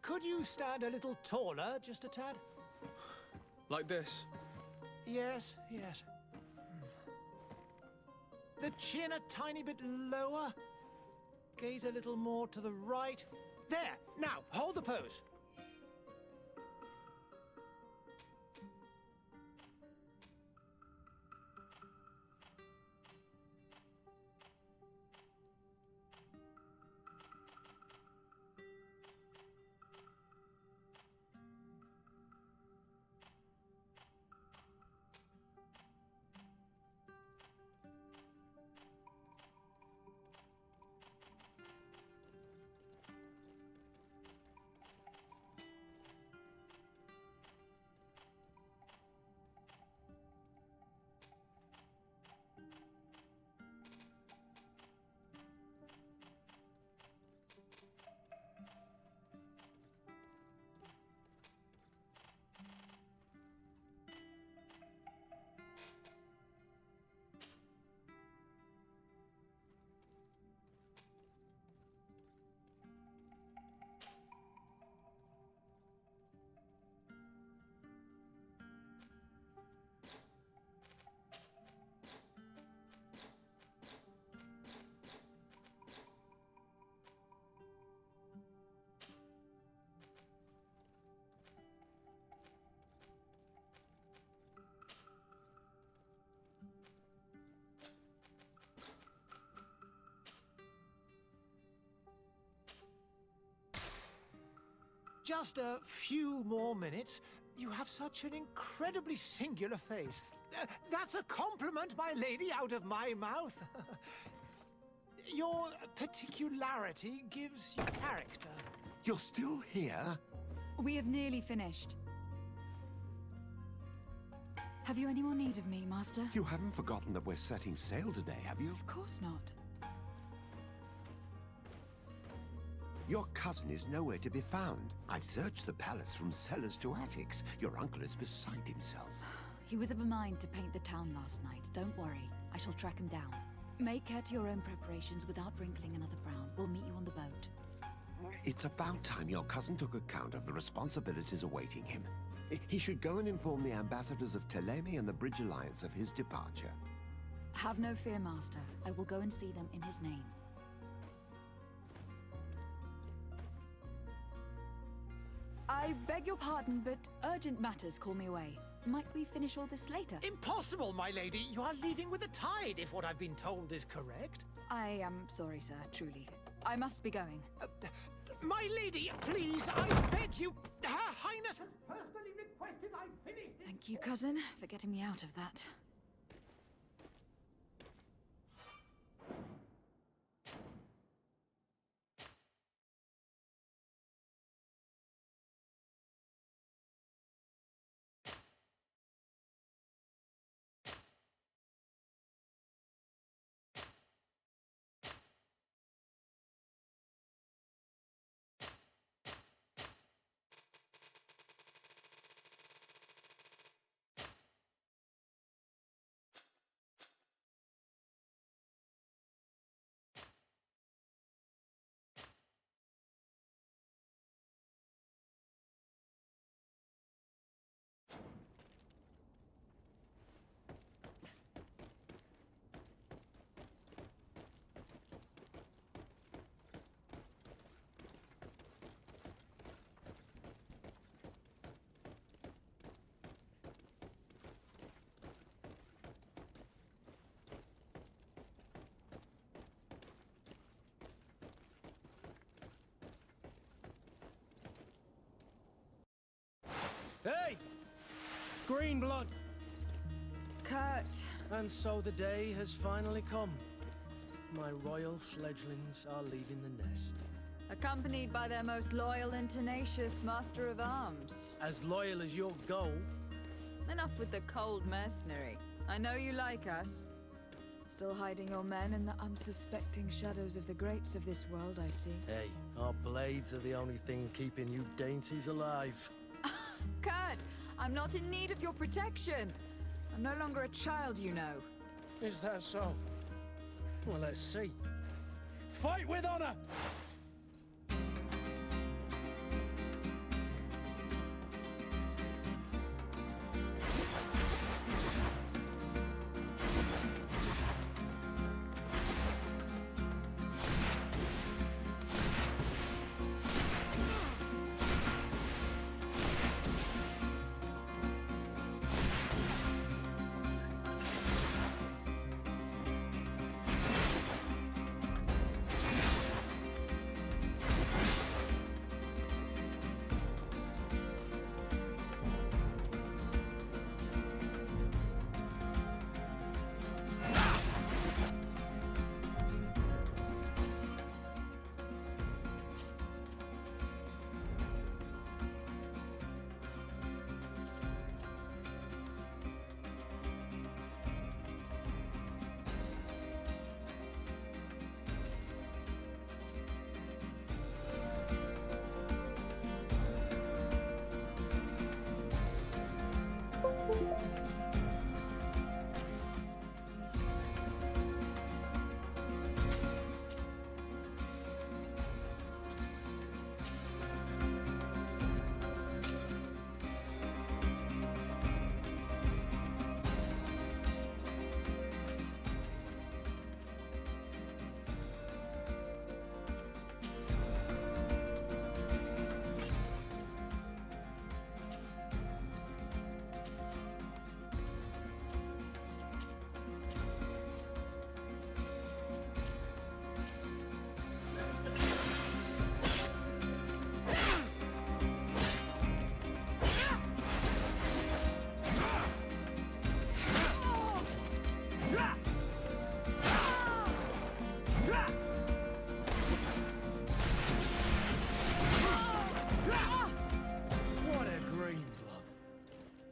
Could you stand a little taller, just a tad? Like this? Yes, yes. The chin a tiny bit lower. Gaze a little more to the right. There! Now, hold the pose. Just a few more minutes. You have such an incredibly singular face. That's a compliment, my lady, out of my mouth. Your particularity gives you character. You're still here? We have nearly finished. Have you any more need of me, Master? You haven't forgotten that we're setting sail today, have you? Of course not. Your cousin is nowhere to be found. I've searched the palace from cellars to attics. Your uncle is beside himself. He was of a mind to paint the town last night. Don't worry. I shall track him down. Make care to your own preparations without wrinkling another frown. We'll meet you on the boat. It's about time your cousin took account of the responsibilities awaiting him. He should go and inform the ambassadors of Ptolemy and the Bridge Alliance of his departure. Have no fear, Master. I will go and see them in his name. I beg your pardon, but urgent matters call me away. Might we finish all this later? Impossible, my lady. You are leaving with the tide, if what I've been told is correct. I am sorry, sir, truly. I must be going. My lady, please, I beg you. Her Highness has personally requested I finish this. Thank you, cousin, for getting me out of that. Hey! Green blood! Kurt! And so the day has finally come. My royal fledglings are leaving the nest. Accompanied by their most loyal and tenacious master of arms. As loyal as you'll go. Enough with the cold mercenary. I know you like us. Still hiding your men in the unsuspecting shadows of the greats of this world, I see. Hey, our blades are the only thing keeping you dainties alive. Kurt, I'm not in need of your protection. I'm no longer a child, you know. Is that so? Well, let's see. Fight with honor!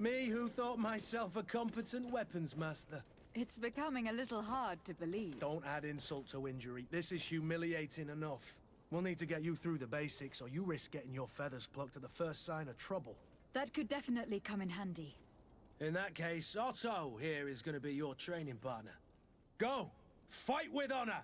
Me who thought myself a competent weapons master. It's becoming a little hard to believe. Don't add insult to injury. This is humiliating enough. We'll need to get you through the basics, or you risk getting your feathers plucked at the first sign of trouble. That could definitely come in handy. In that case, Otto here is going to be your training partner. Go! Fight with honor!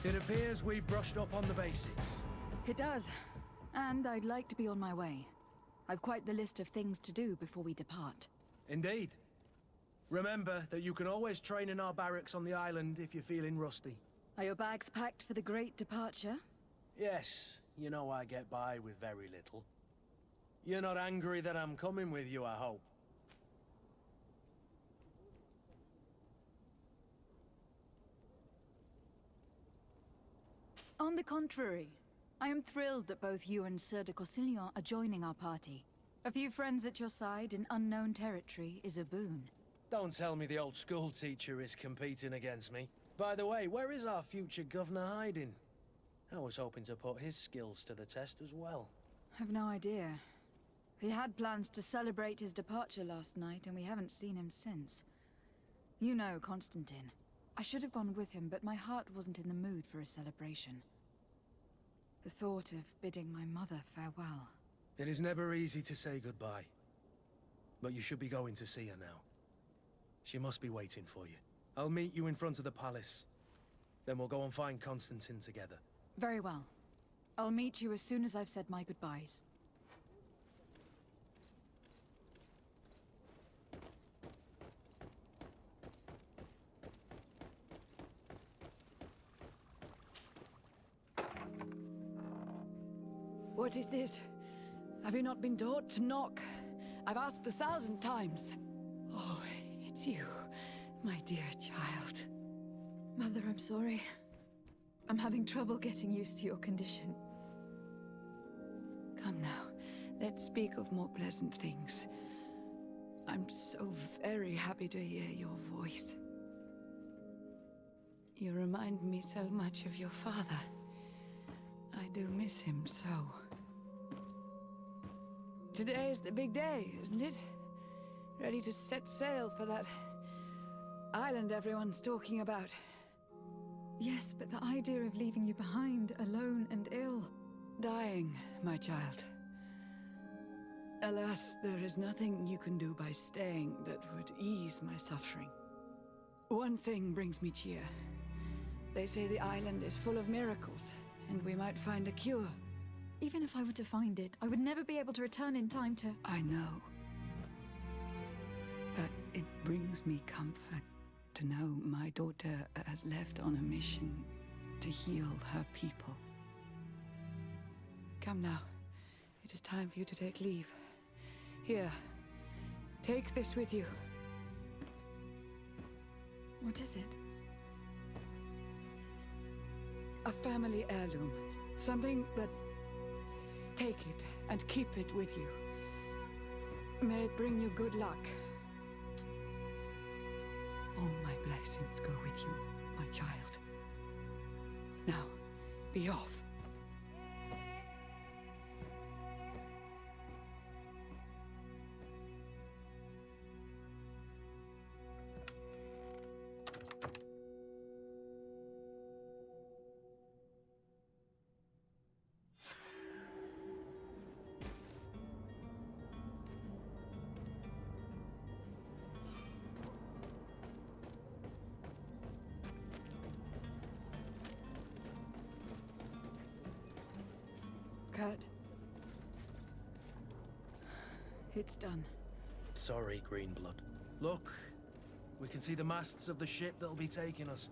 It appears we've brushed up on the basics. It does. And I'd like to be on my way. I've quite the list of things to do before we depart. Indeed. Remember that you can always train in our barracks on the island if you're feeling rusty. Are your bags packed for the great departure? Yes, you know I get by with very little. You're not angry that I'm coming with you, I hope. On the contrary, I am thrilled that both you and Sir de Corsillon are joining our party. A few friends at your side in unknown territory is a boon. Don't tell me the old school teacher is competing against me. By the way, where is our future governor hiding? I was hoping to put his skills to the test as well. I've no idea. He had plans to celebrate his departure last night, and we haven't seen him since. You know Constantine. I should have gone with him, but my heart wasn't in the mood for a celebration. The thought of bidding my mother farewell. It is never easy to say goodbye. But you should be going to see her now. She must be waiting for you. I'll meet you in front of the palace. Then we'll go and find Constantine together. Very well. I'll meet you as soon as I've said my goodbyes. What is this? Have you not been taught to knock? I've asked 1,000 times. Oh, it's you, my dear child. Mother, I'm sorry. I'm having trouble getting used to your condition. Come now, let's speak of more pleasant things. I'm so very happy to hear your voice. You remind me so much of your father. I do miss him so. Today is the big day, isn't it? Ready to set sail for that island everyone's talking about. Yes, but the idea of leaving you behind, alone and ill... Dying, my child. Alas, there is nothing you can do by staying that would ease my suffering. One thing brings me cheer. They say the island is full of miracles, and we might find a cure. Even if I were to find it, I would never be able to return in time to... I know. But it brings me comfort to know my daughter has left on a mission to heal her people. Come now. It is time for you to take leave. Here, take this with you. What is it? A family heirloom. Something that... Take it and keep it with you. May it bring you good luck. All my blessings go with you, my child. Now, be off. Kurt. It's done. Sorry, Greenblood. Look, we can see the masts of the ship that'll be taking us.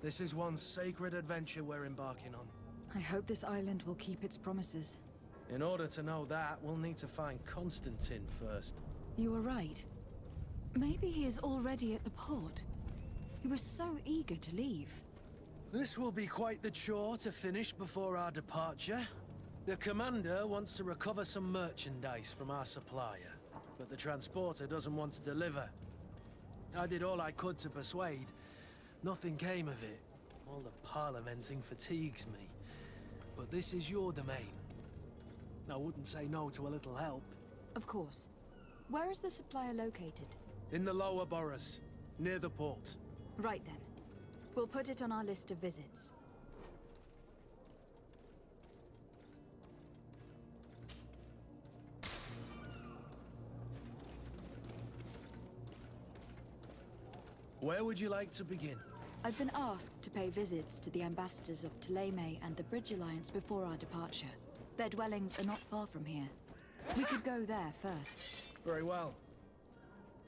This is one sacred adventure we're embarking on. I hope this island will keep its promises. In order to know that, we'll need to find Constantine first. You were right. Maybe he is already at the port. He was so eager to leave. This will be quite the chore to finish before our departure. The commander wants to recover some merchandise from our supplier, but the transporter doesn't want to deliver. I did all I could to persuade. Nothing came of it. All the parliamenting fatigues me. But this is your domain. I wouldn't say no to a little help. Of course. Where is the supplier located? In the lower boroughs, near the port. Right then. We'll put it on our list of visits. Where would you like to begin? I've been asked to pay visits to the ambassadors of Ptolemy and the Bridge Alliance before our departure. Their dwellings are not far from here. We could go there first. Very well.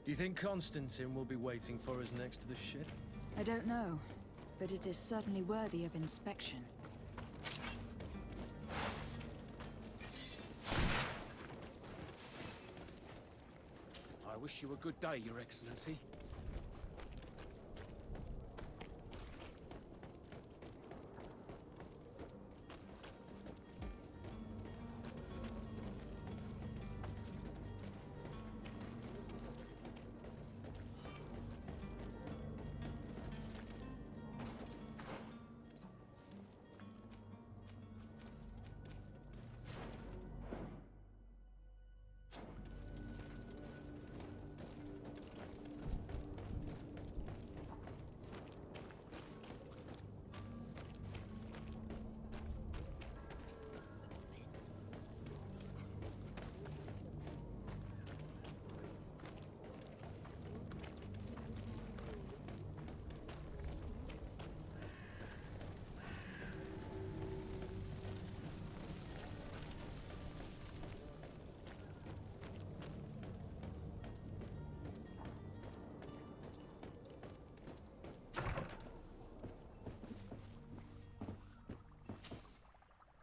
Do you think Constantine will be waiting for us next to the ship? I don't know, but it is certainly worthy of inspection. I wish you a good day, Your Excellency.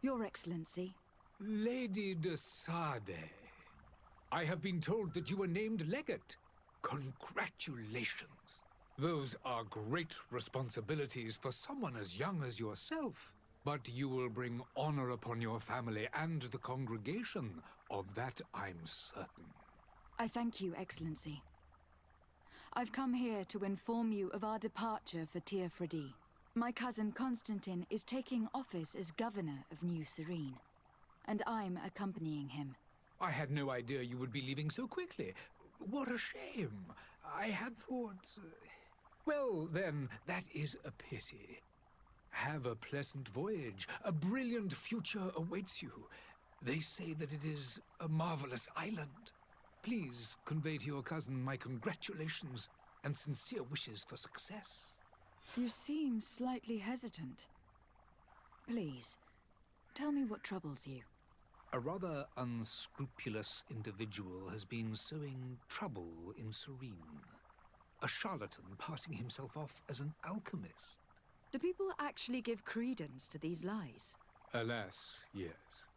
Your Excellency. Lady de Sade, I have been told that you were named legate. Congratulations. Those are great responsibilities for someone as young as yourself. But you will bring honor upon your family and the congregation. Of that I'm certain. I thank you, Excellency. I've come here to inform you of our departure for Teofredi. My cousin Constantine is taking office as governor of New Serene, and I'm accompanying him. I had no idea you would be leaving so quickly. What a shame. I had thought... Well, then, that is a pity. Have a pleasant voyage. A brilliant future awaits you. They say that it is a marvelous island. Please convey to your cousin my congratulations and sincere wishes for success. You seem slightly hesitant. Please, tell me what troubles you. A rather unscrupulous individual has been sowing trouble in Serene. A charlatan passing himself off as an alchemist. Do people actually give credence to these lies? Alas, yes.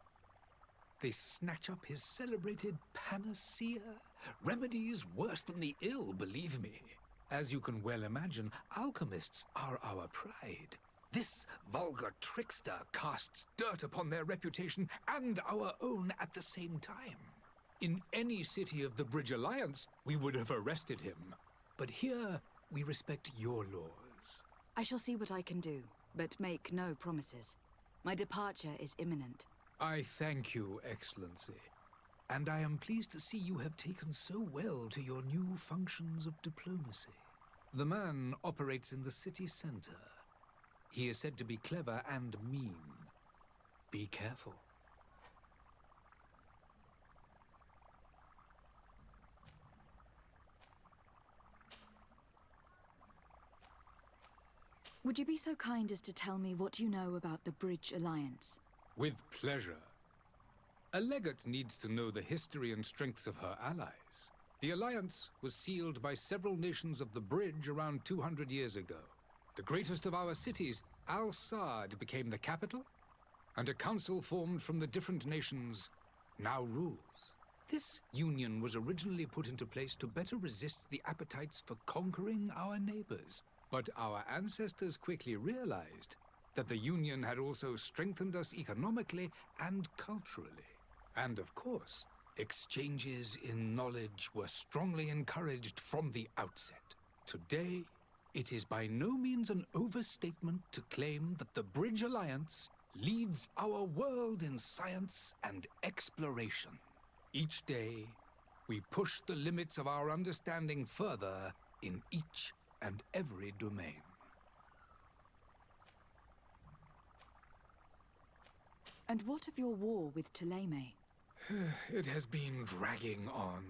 They snatch up his celebrated panacea. Remedies worse than the ill, believe me. As you can well imagine, alchemists are our pride. This vulgar trickster casts dirt upon their reputation and our own at the same time. In any city of the Bridge Alliance, we would have arrested him. But here, we respect your laws. I shall see what I can do, but make no promises. My departure is imminent. I thank you, Excellency. And I am pleased to see you have taken so well to your new functions of diplomacy. The man operates in the city center. He is said to be clever and mean. Be careful. Would you be so kind as to tell me what you know about the Bridge Alliance? With pleasure. A legate needs to know the history and strengths of her allies. The alliance was sealed by several nations of the Bridge around 200 years ago. The greatest of our cities, Al-Sad, became the capital, and a council formed from the different nations now rules. This union was originally put into place to better resist the appetites for conquering our neighbors. But our ancestors quickly realized that the union had also strengthened us economically and culturally. And of course, exchanges in knowledge were strongly encouraged from the outset. Today, it is by no means an overstatement to claim that the Bridge Alliance leads our world in science and exploration. Each day, we push the limits of our understanding further in each and every domain. And what of your war with Ptolemy? It has been dragging on.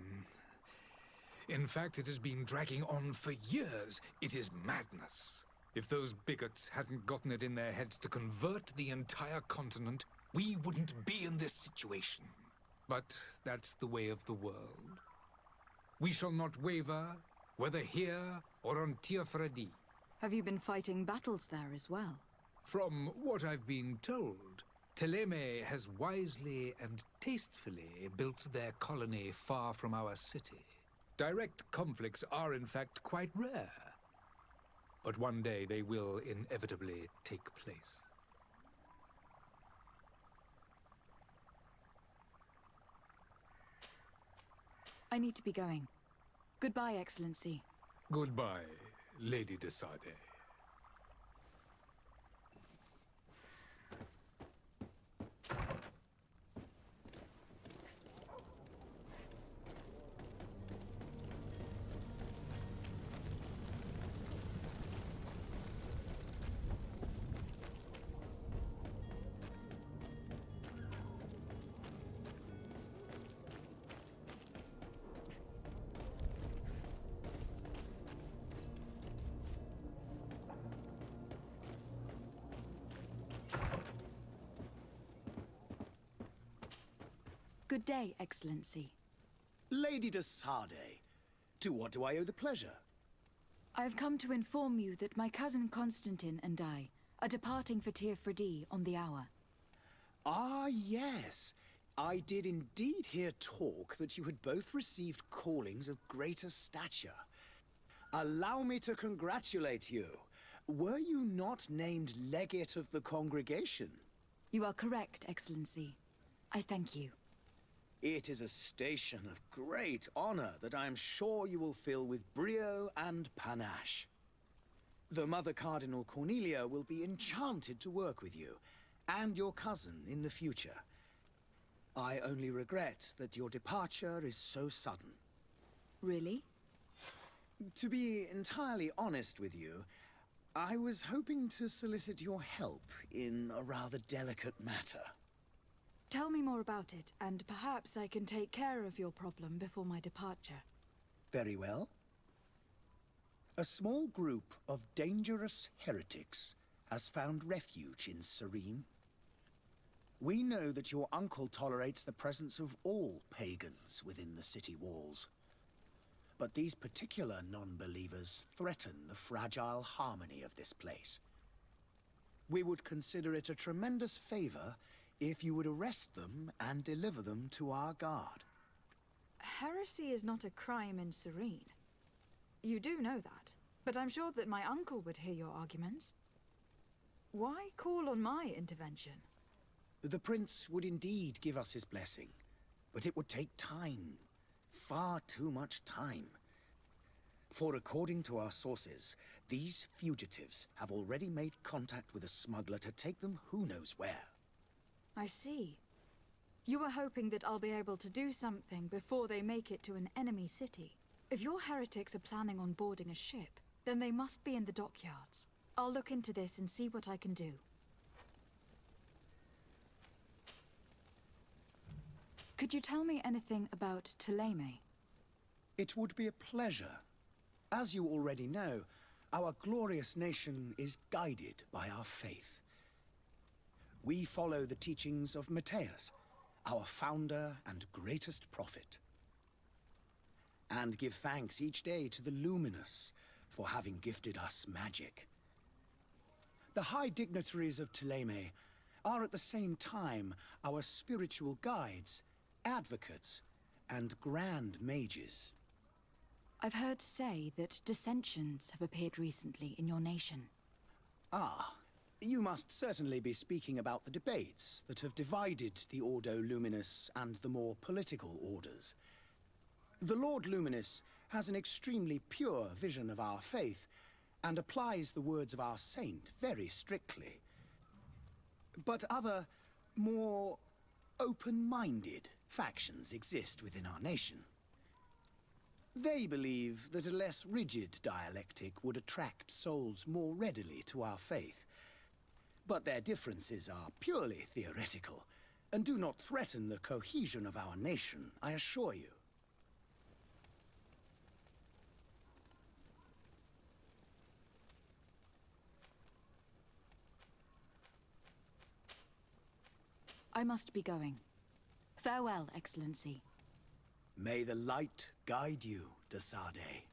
In fact, it has been dragging on for years. It is madness. If those bigots hadn't gotten it in their heads to convert the entire continent, we wouldn't be in this situation. But that's the way of the world. We shall not waver, whether here or on Tirfredi. Have you been fighting battles there as well? From what I've been told, Thélème has wisely and tastefully built their colony far from our city. Direct conflicts are in fact quite rare. But one day they will inevitably take place. I need to be going. Goodbye, Excellency. Goodbye, Lady de Sade. Good day, Excellency. Lady de Sade, to what do I owe the pleasure? I have come to inform you that my cousin Constantine and I are departing for Tirfredi on the hour. Ah, yes. I did indeed hear talk that you had both received callings of greater stature. Allow me to congratulate you. Were you not named legate of the congregation? You are correct, Excellency. I thank you. It is a station of great honor that I am sure you will fill with brio and panache. The Mother Cardinal Cornelia will be enchanted to work with you, and your cousin in the future. I only regret that your departure is so sudden. Really? To be entirely honest with you, I was hoping to solicit your help in a rather delicate matter. Tell me more about it, and perhaps I can take care of your problem before my departure. Very well. A small group of dangerous heretics has found refuge in Serene. We know that your uncle tolerates the presence of all pagans within the city walls. But these particular non-believers threaten the fragile harmony of this place. We would consider it a tremendous favor if you would arrest them and deliver them to our guard. Heresy is not a crime in Serene. You do know that, but I'm sure that my uncle would hear your arguments. Why call on my intervention? The prince would indeed give us his blessing, but it would take time. Far too much time. For according to our sources, these fugitives have already made contact with a smuggler to take them who knows where. I see. You were hoping that I'll be able to do something before they make it to an enemy city. If your heretics are planning on boarding a ship, then they must be in the dockyards. I'll look into this and see what I can do. Could you tell me anything about Thélème? It would be a pleasure. As you already know, our glorious nation is guided by our faith. We follow the teachings of Matthias, our founder and greatest prophet. And give thanks each day to the Luminous for having gifted us magic. The high dignitaries of Thélème are at the same time our spiritual guides, advocates, and grand mages. I've heard say that dissensions have appeared recently in your nation. Ah, you must certainly be speaking about the debates that have divided the Ordo Luminous and the more political orders. The Lord Luminous has an extremely pure vision of our faith and applies the words of our saint very strictly. But other, more open-minded factions exist within our nation. They believe that a less rigid dialectic would attract souls more readily to our faith. But their differences are purely theoretical, and do not threaten the cohesion of our nation, I assure you. I must be going. Farewell, Excellency. May the light guide you, Desade.